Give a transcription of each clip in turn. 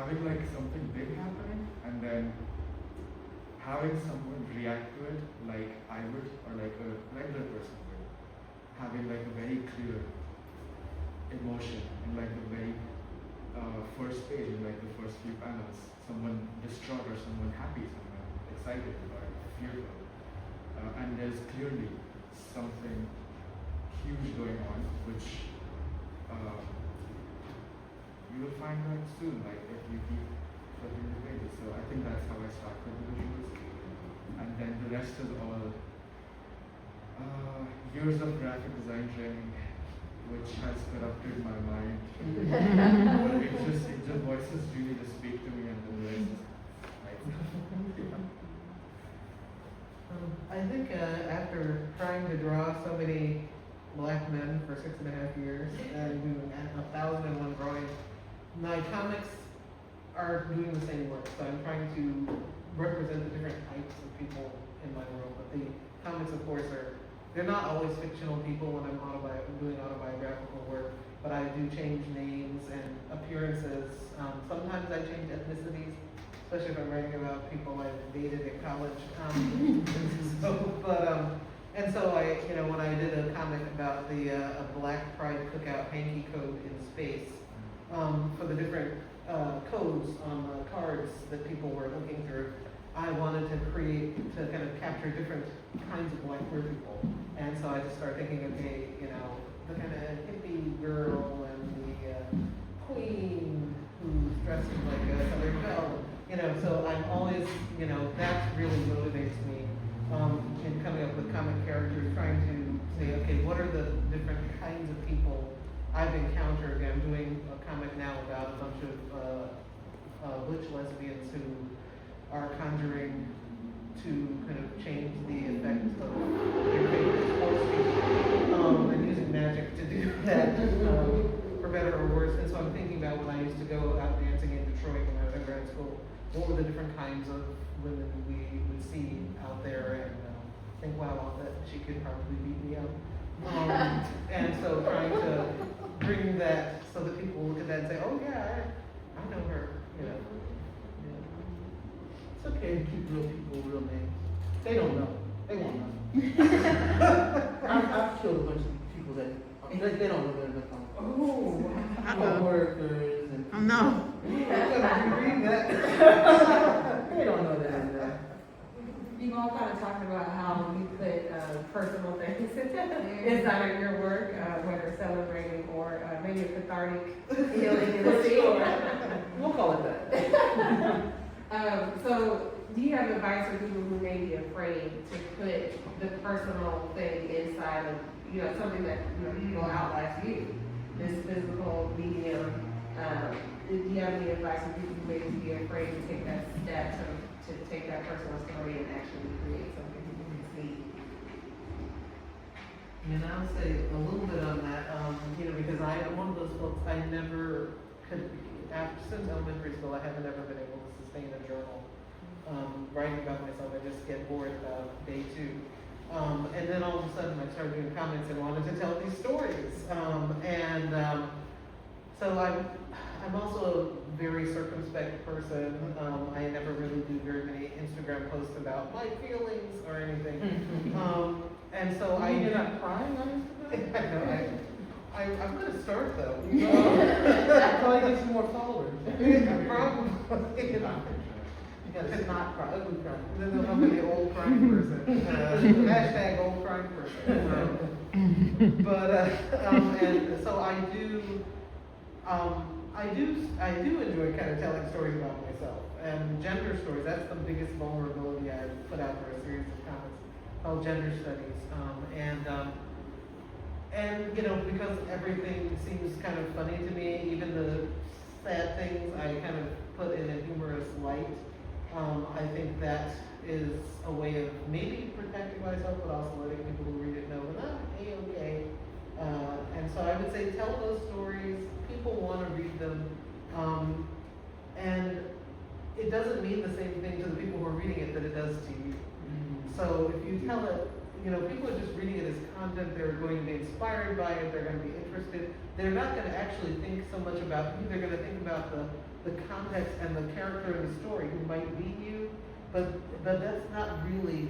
having like something big happening and then having someone react to it like I would or like a regular person would, having like a very clear emotion in like the very first page, in like the first few panels, someone distraught or someone happy, someone excited or fearful, and there's clearly something huge going on, which you will find out soon, like if you keep flipping the pages. So I think that's how I start with the visuals, and then the rest is all years of graphic design training, which has corrupted my mind. But it just voices really just speak to me, and then the rest is like. I think after trying to draw so many black men for 6.5 years and doing 1,001 drawings, my comics are doing the same work. So I'm trying to represent the different types of people in my world. But the comics, of course, they're not always fictional people when I'm doing autobiographical work, but I do change names and appearances. Sometimes I change ethnicities, especially if I'm writing about people I've dated in college. So I, when I did a comic about the a Black Pride Cookout hanky code in space, for the different codes on the cards that people were looking through, I wanted to kind of capture different kinds of black queer people. And so I just started thinking, okay, the kind of hippie girl and the queen who's dressed like a Southern belle. So I'm always, that really motivates me in coming up with comic characters, trying to say, okay, what are the different kinds of people I've encountered? I'm doing a comic now about a bunch of butch lesbians who are conjuring to kind of change the effect of their favorite sports team, and using magic to do that, for better or worse. And so I'm thinking about when I used to go out dancing in Detroit when I was in grad school, what were the different kinds of women we would see out there, and think, wow, that she could probably beat me up. And so trying to bring that so that people look at that and say, oh yeah, I know her, Yeah. It's okay to keep real people real names. They don't know. They won't know. I've killed a bunch of people that they don't know they're in the phone. Oh, workers and. Oh no. Read that. They don't know that in there. You've all kind of talked about how you put personal things inside of your work, whether celebrating or maybe a cathartic feeling in the scene. We'll call it that. So, do you have advice for people who may be afraid to put the personal thing inside of, something that will outlast you, this physical medium? Do you have any advice for people who may be afraid to take that step to take that personal story and actually create something people can see? And I'll say a little bit on that, because I'm one of those folks, I never could, since elementary school, I haven't ever been able to sustain a journal. Writing about myself, I just get bored about day 2. And then all of a sudden I started doing comics and wanted to tell these stories. So I'm also a very circumspect person. I never really do very many Instagram posts about my feelings or anything. And so You're not crying on Instagram? I'm going to start though. Probably get some more followers. Probably. You gotta not cry, ugly cry. Then they'll have the old crying person. Hashtag old crying person. And so I do enjoy kind of telling stories about myself. And gender stories, that's the biggest vulnerability I've put out for a series of comics called Gender Studies. Because everything seems kind of funny to me, even the sad things I kind of put in a humorous light. I think that is a way of maybe protecting myself, but also letting people who read it know that I'm A-okay. And so I would say tell those stories. People want to read them. And it doesn't mean the same thing to the people who are reading it that it does to you. So if you tell it, people are just reading it as content, they're going to be inspired by it, they're going to be interested. They're not going to actually think so much about you, they're going to think about the the context and the character of the story who might be you, but that's not really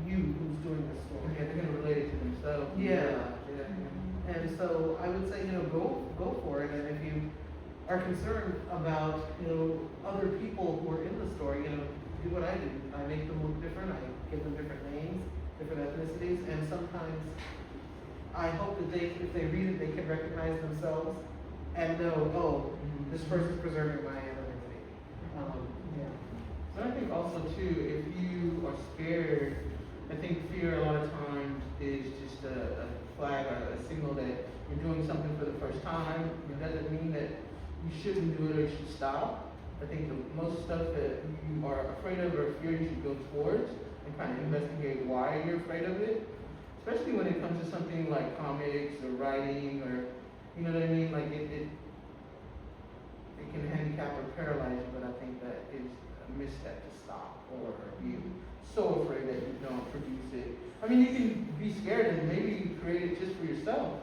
you who's doing the story. Yeah, they're gonna relate it to themselves. Yeah. Yeah. And so I would say, go for it, and if you are concerned about, other people who are in the story, do what I do. I make them look different, I give them different names, different ethnicities, and sometimes I hope that if they read it, they can recognize themselves and know, oh, this person's preserving my anonymity. Yeah. But I think also too, if you are scared, I think fear a lot of times is just a flag, a signal that you're doing something for the first time. It doesn't mean that you shouldn't do it or you should stop. I think the most stuff that you are afraid of or fear you should go towards and kind of investigate why you're afraid of it. Especially when it comes to something like comics or writing or, you know what I mean? Like it can handicap or paralyze you, but I think that is a misstep to stop or be so afraid that you don't produce it. I mean, you can be scared and maybe create it just for yourself.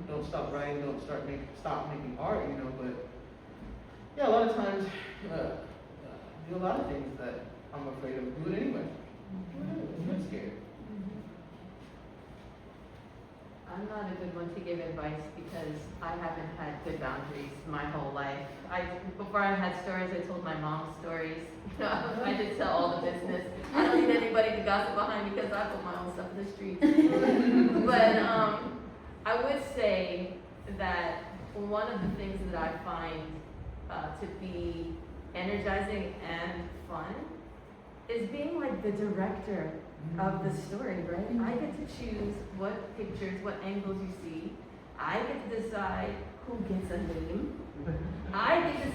Don't stop writing, stop making art, but yeah, a lot of times, do a lot of things that I'm afraid of, do it anyway. I'm not scared. I'm not a good one to give advice because I haven't had good boundaries my whole life. Before I had stories, I told my mom's stories. I did tell all the business. I don't need anybody to gossip behind me because I put my own stuff in the streets. But I would say that one of the things that I find to be energizing and fun is being like the director of the story, right? I get to choose what pictures, what angles you see. I get to decide who gets a name. I get to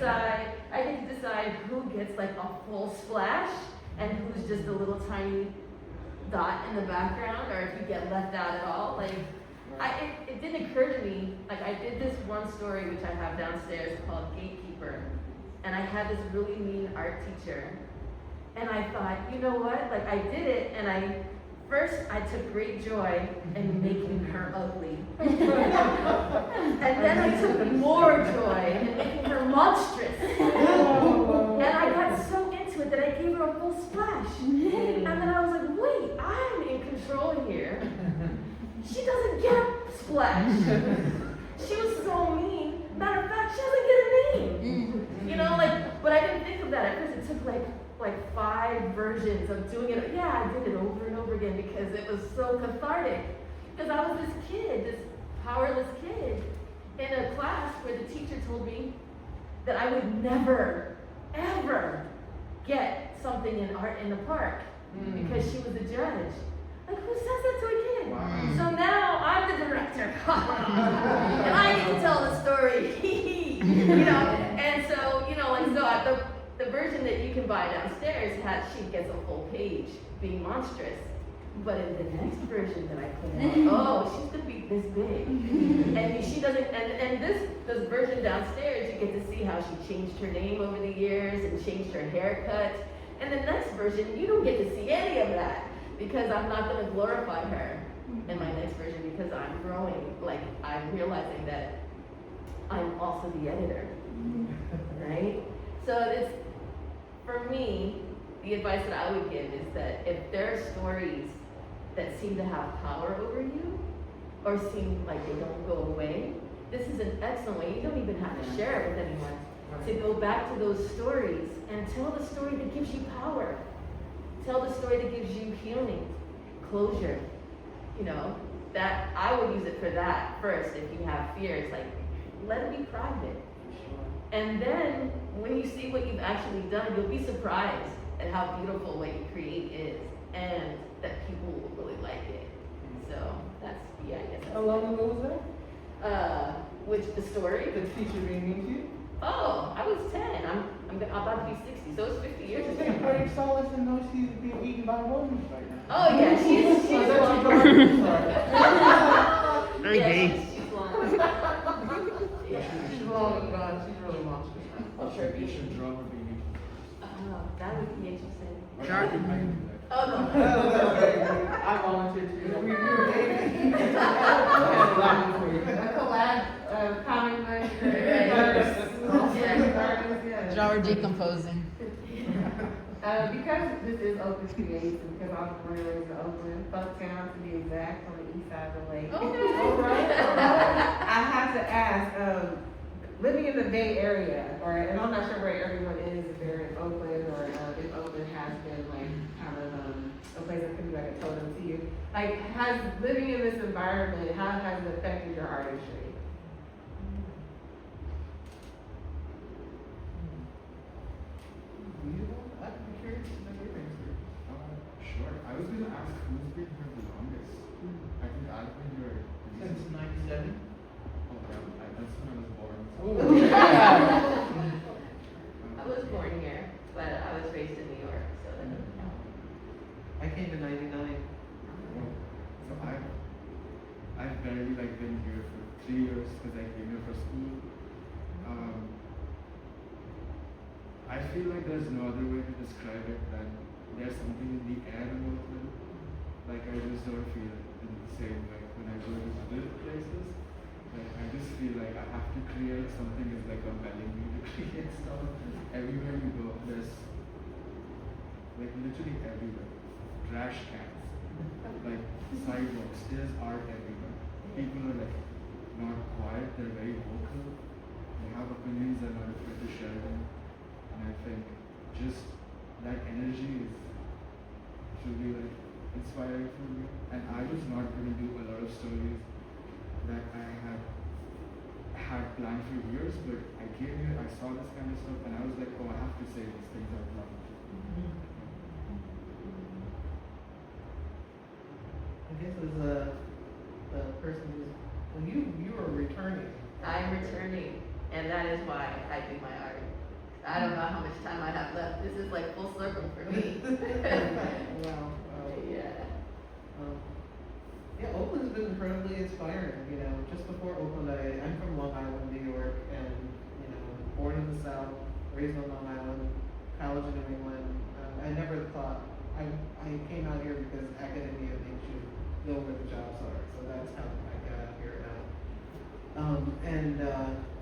decide who gets like a full splash and who's just a little tiny dot in the background, or if you get left out at all. Like, it didn't occur to me, like I did this one story which I have downstairs called Gatekeeper, and I had this really mean art teacher. And I thought, you know what? Like I did it, and I took great joy in making her ugly. And then I took more joy in making her monstrous. And I got so into it that I gave her a full splash. And then I was like, wait, I'm in control here. She doesn't get a splash. She was so mean. Matter of fact, she doesn't get a name. But I didn't think of that at first. It took like 5 versions of doing it. Yeah, I did it over and over again because it was so cathartic. Because I was this kid, this powerless kid, in a class where the teacher told me that I would never, ever get something in art in the park because she was a judge. Like, who says that to a kid? Wow. So now I'm the director. And I get to tell the story. And so, the version that you can buy downstairs she gets a full page being monstrous. But in the next version that I put out, she's gonna be this big. And she doesn't, and this version downstairs, you get to see how she changed her name over the years and changed her haircut. And the next version, you don't get to see any of that because I'm not gonna glorify her in my next version because I'm growing. Like, I'm realizing that I'm also the editor, right? So it's, for me, the advice that I would give is that if there are stories that seem to have power over you or seem like they don't go away, this is an excellent way. You don't even have to share it with anyone. To go back to those stories and tell the story that gives you power. Tell the story that gives you healing, closure. That I would use it for that first. If you have fears, like, let it be private. And then when you see what you've actually done, you'll be surprised at how beautiful what you create is, and that people will really like it. So that's, I guess. How long ago was that? Which the story? The teacher being mean to you? Oh, I was 10. I'm about to be 60, so it's 50 years She's ago. taking great solace and knows she's being eaten by rodents right now. Oh yeah, she's Oh, that's long. your daughter. Sorry. Yeah, she's long. Yeah. She's long gone. She's really monstrous now. You should draw her baby. Oh, that would be interesting. I can do that. Oh no. I volunteer too. We were dating. I had a lot for you. A collab, comic book. Right. Y'all are decomposing. Because this is Oakland Creates, and because I was born and raised in Oakland, Bucktown to be exact, on the east side of the lake. I have to ask, living in the Bay Area, and I'm not sure where everyone is, if they're in Oakland, or if Oakland has been like kind of a place that could be like a totem to you. Like, has living in this environment, how has it affected your artistry? I'd be curious to know your answer. Sure. I was gonna ask who's been here the longest. I think I've been here Since '97. Oh, yeah, that's when I was born. Oh, yeah. I was born here, but I was raised in New York, so that doesn't count. I came to '99. So I've barely like been here for 3 years because I came here for school. I feel like there's no other way to describe it than there's something in the air in Oakland. Like I just don't feel it in the same way when I go to other places. Like I just feel like I have to create something is like compelling me to create stuff. Everywhere you go, there's like literally everywhere. Trash cans, like sidewalks, there's art everywhere. People are like not quiet, they're very vocal. They have opinions and are afraid to share them. And I think just that energy is truly like inspiring for me. And I was not going to do a lot of stories that I had planned for years, but I came here, I saw this kind of stuff, and I was like, oh, I have to say these things out loud. I guess as the person who's, well, you are returning. I'm returning, and that is why I do my art. I don't know how much time I have left. This is like full circle for me. Wow. Yeah. Yeah, Oakland's been incredibly inspiring. You know, just before Oakland, I'm from Long Island, New York, and you know, born in the South, raised on Long Island, college in New England. I never thought I came out here because academia makes you know where the jobs are. So that's how I got out here now.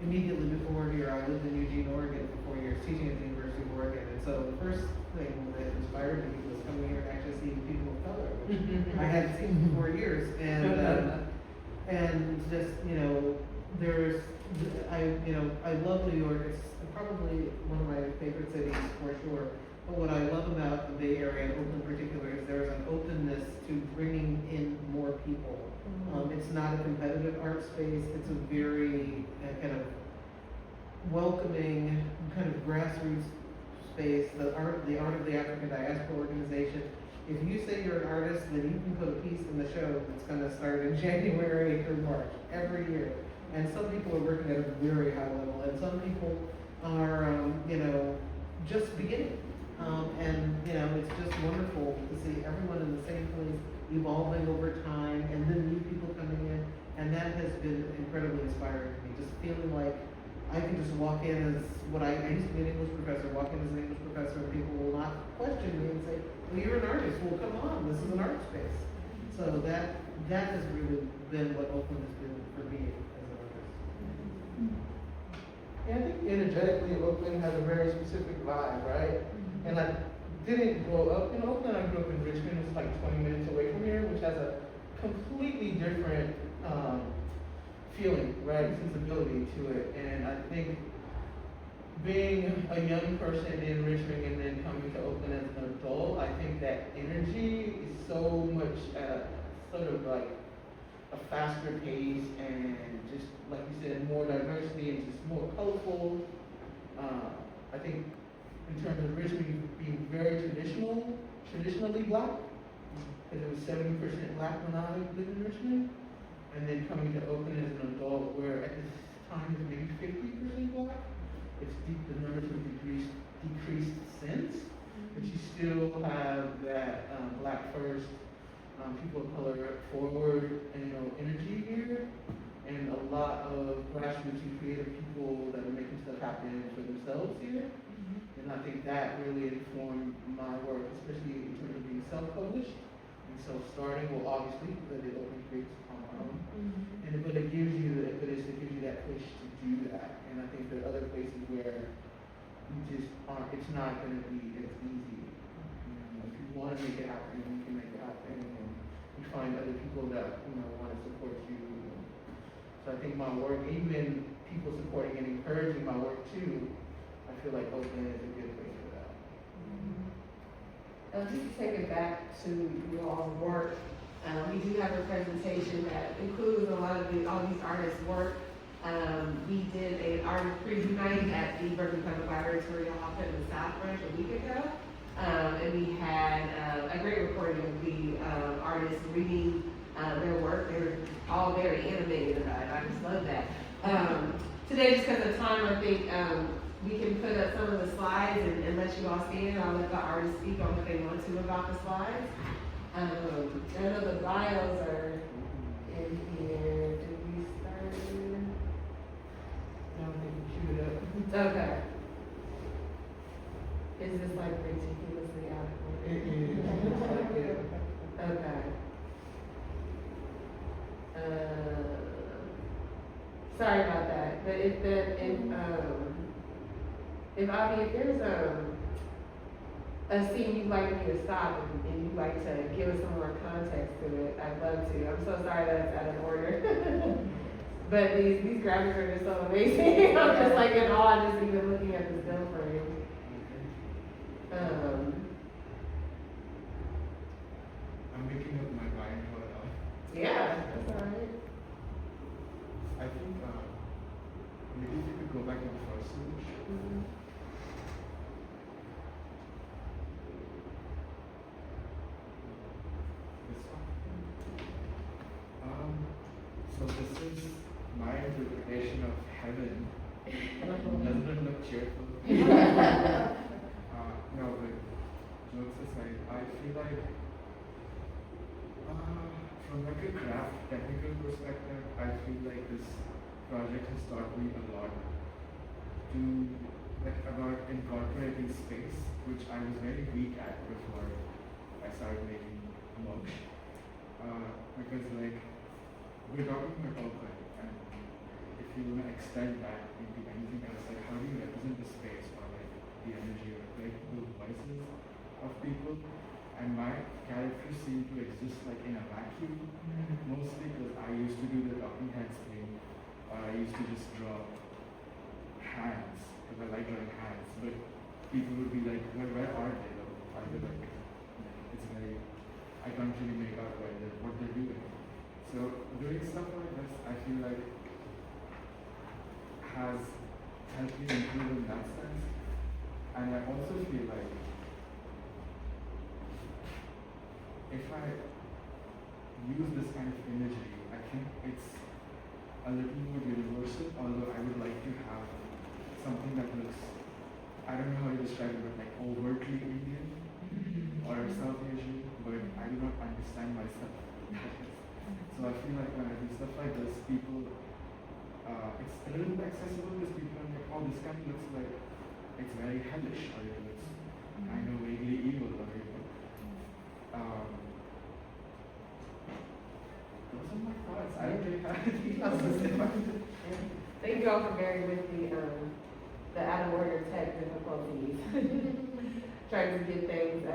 Immediately before here, I lived in Eugene, Oregon for 4 years, teaching at the University of Oregon. And so the first thing that inspired me was coming here and actually seeing people of color, which I hadn't seen for 4 years. And just, you know, I love New York. It's probably one of my favorite cities for sure. But what I love about the Bay Area, and Oakland in particular, is there's an openness to bringing in more people. It's not a competitive art space. It's a very kind of welcoming, kind of grassroots space. The art of the African Diaspora Organization. If you say you're an artist, then you can put a piece in the show that's going to start in January through March every year. And some people are working at a very high level, and some people are, just beginning. It's just wonderful to see everyone in the same place, evolving over time, and then new people coming in. And that has been incredibly inspiring to me, just feeling like I can just walk in as I used to be an English professor, walk in as an English professor, and people will not question me and say, well, you're an artist. Well, come on, this is an art space. So that has really been what Oakland has been for me as an artist. Yeah, I think energetically Oakland has a very specific vibe, right? And I didn't grow up in Oakland. I grew up in Richmond, which is like 20 minutes away from here, which has a completely different feeling, right? Sensibility to it. And I think being a young person in Richmond and then coming to Oakland as an adult, I think that energy is so much sort of like a faster pace and just, like you said, more diversity and just more colorful. I think in terms of Richmond being very traditionally black, because it was 70% black when I lived in Richmond, and then coming to Oakland as an adult where at this time it's maybe 50% black. The numbers have decreased since, but you still have that black first, people of color forward, energy here, and a lot of grassroots and creative people that are making stuff happen for themselves here. And I think that really informed my work, especially in terms of being self-published and self-starting. Well, obviously, because it Oakland Creates on my own. But it gives you the impetus, it gives you that push to do that. And I think there are other places where you just aren't, it's not gonna be as easy. If you wanna make it happen, you can make it happen, and you find other people that, wanna support you. So I think my work, even people supporting and encouraging my work too, I feel like Oakland is a good place for that. Just to take it back to your all's work, we do have a presentation that includes a lot of all these artists' work. We did an artist preview night at the Berkeley Public Library office in the South Branch a week ago. And we had a great recording of the artists reading their work. They were all very animated about it. I just love that. Today, just because of time, I think we can put up some of the slides and let you all see it. I'll let the artists speak on what they want to about the slides. I know the bios are in here. Did we start? Now they can shoot it up. Okay. Is this like ridiculously out of order? It is, it's like it. Okay. Sorry about that, but if there's a scene you'd like me to stop and you'd like to give us some more context to it, I'd love to. I'm so sorry that it's out of order. But these graphics are just so amazing. I'm just like in awe just even looking at this film frame. I'm making up my mind for Yeah, that's all right. I think maybe if you could go back to the first image. This one. So this is my interpretation of heaven. Doesn't it look cheerful? No, but jokes aside, I feel like from like a craft technical perspective, I feel like this project has taught me a lot about incorporating space, which I was very weak at before I started making merch. Because like we're talking about Oakland, and if you want to extend that into anything else, like how do you represent the space or like the energy or like the voices of people? And my characters seem to exist like in a vacuum, mostly because I used to do the talking heads thing, or I used to just draw hands, because I like drawing hands, but people would be like, well, where are they though? Are they like, it's very, I can't really make out what they're doing. So doing stuff like this, I feel like has helped me improve in that sense. And I also feel like if I use this kind of imagery, I think it's a little more universal, although I would like to have something that looks, I don't know how to describe it, but like overtly Indian or South Asian, but I do not understand myself. So I feel like when I do stuff like this, people, it's a little bit accessible because people are like, oh, this kind of looks like it's very hellish, or it looks kind of vaguely evil, or those are my thoughts. I don't really have anything else to say about it. Thank you all for bearing with the out of order tech difficulties. Trying to get things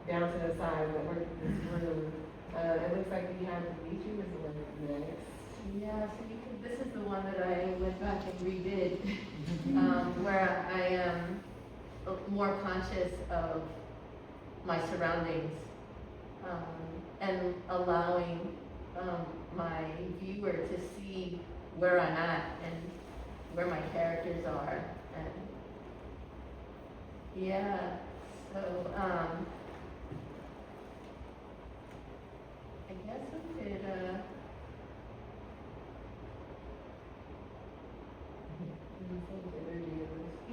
down to the size that work in this room. It looks like we have Dimitri was the one next. Yeah, so this is the one that I went back and redid, where I am more conscious of my surroundings, and allowing my viewer to see where I'm at and where my characters are. And yeah, so I guess we could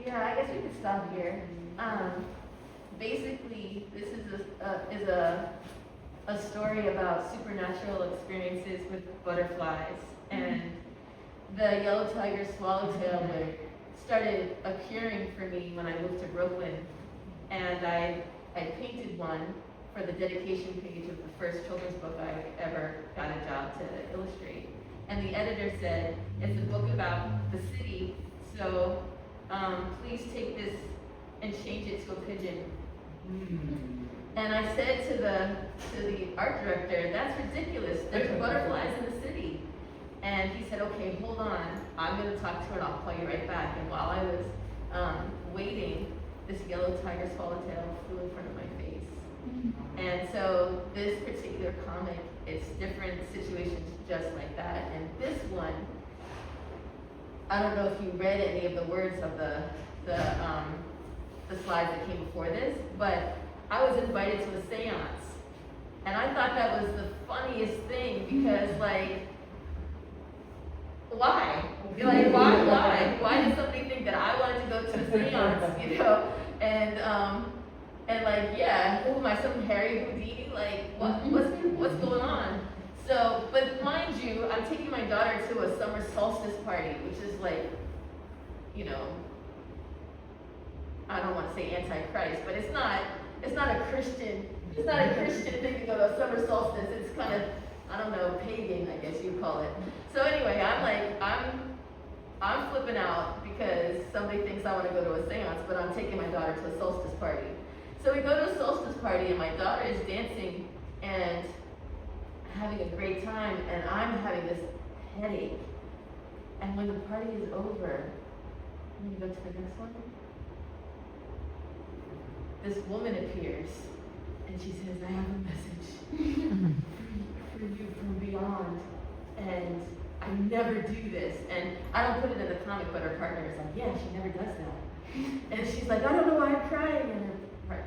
yeah, I guess we could stop here. Basically, this is a story about supernatural experiences with butterflies, and the yellow tiger swallowtail bird started appearing for me when I moved to Oakland, and I painted one for the dedication page of the first children's book I ever got a job to illustrate. And the editor said, it's a book about the city, so please take this and change it to a pigeon. Mm. And I said to the art director, that's ridiculous, there's butterflies in the city. And he said, okay, hold on, I'm gonna talk to her and I'll call you right back. And while I was waiting, this yellow tiger swallowtail flew in front of my face. And so this particular comic, it's different situations just like that. And this one, I don't know if you read any of the words of the slides that came before this, but I was invited to a seance. And I thought that was the funniest thing because like, why? Like, why? Why did somebody think that I wanted to go to a seance, you know? And like, yeah, who am I, some Harry Houdini? Like, what's going on? So, but mind you, I'm taking my daughter to a summer solstice party, which is like, you know, I don't want to say anti-Christ, but it's not a Christian thing to go to a summer solstice. It's kind of, I don't know, pagan, I guess you'd call it. So anyway, I'm flipping out because somebody thinks I want to go to a seance, but I'm taking my daughter to a solstice party. So we go to a solstice party and my daughter is dancing and having a great time and I'm having this headache. And when the party is over, can you go to the next one? This woman appears and she says, I have a message for you from beyond. And I never do this. And I don't put it in the comic, but her partner is like, yeah, she never does that. And she's like, I don't know why I'm crying. And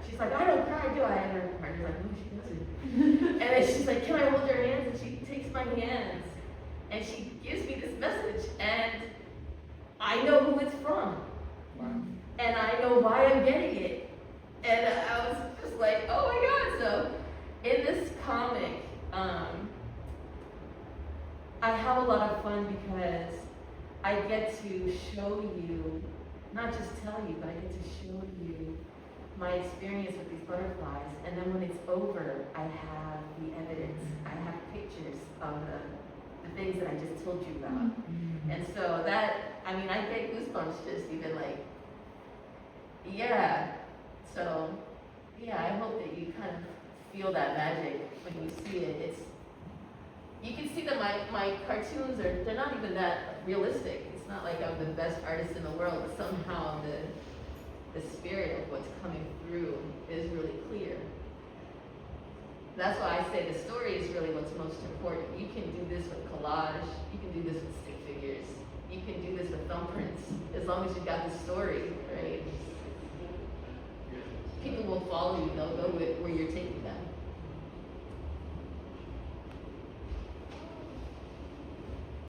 she's like, I don't cry, do I? And her partner's like, no, she doesn't. And then she's like, can I hold your hands? And she takes my hands and she gives me this message. And I know who it's from. Wow. And I know why I'm getting it. And I was just like, oh my God. So in this comic, I have a lot of fun because I get to show you, not just tell you, but I get to show you my experience with these butterflies. And then when it's over, I have the evidence. I have pictures of the things that I just told you about. And so that, I mean, I get goosebumps just even like, yeah. So, yeah, I hope that you kind of feel that magic when you see it. You can see that my cartoons they're not even that realistic. It's not like I'm the best artist in the world, but somehow the spirit of what's coming through is really clear. That's why I say the story is really what's most important. You can do this with collage, you can do this with stick figures, you can do this with thumbprints, as long as you've got the story, right? People will follow you, they'll go where you're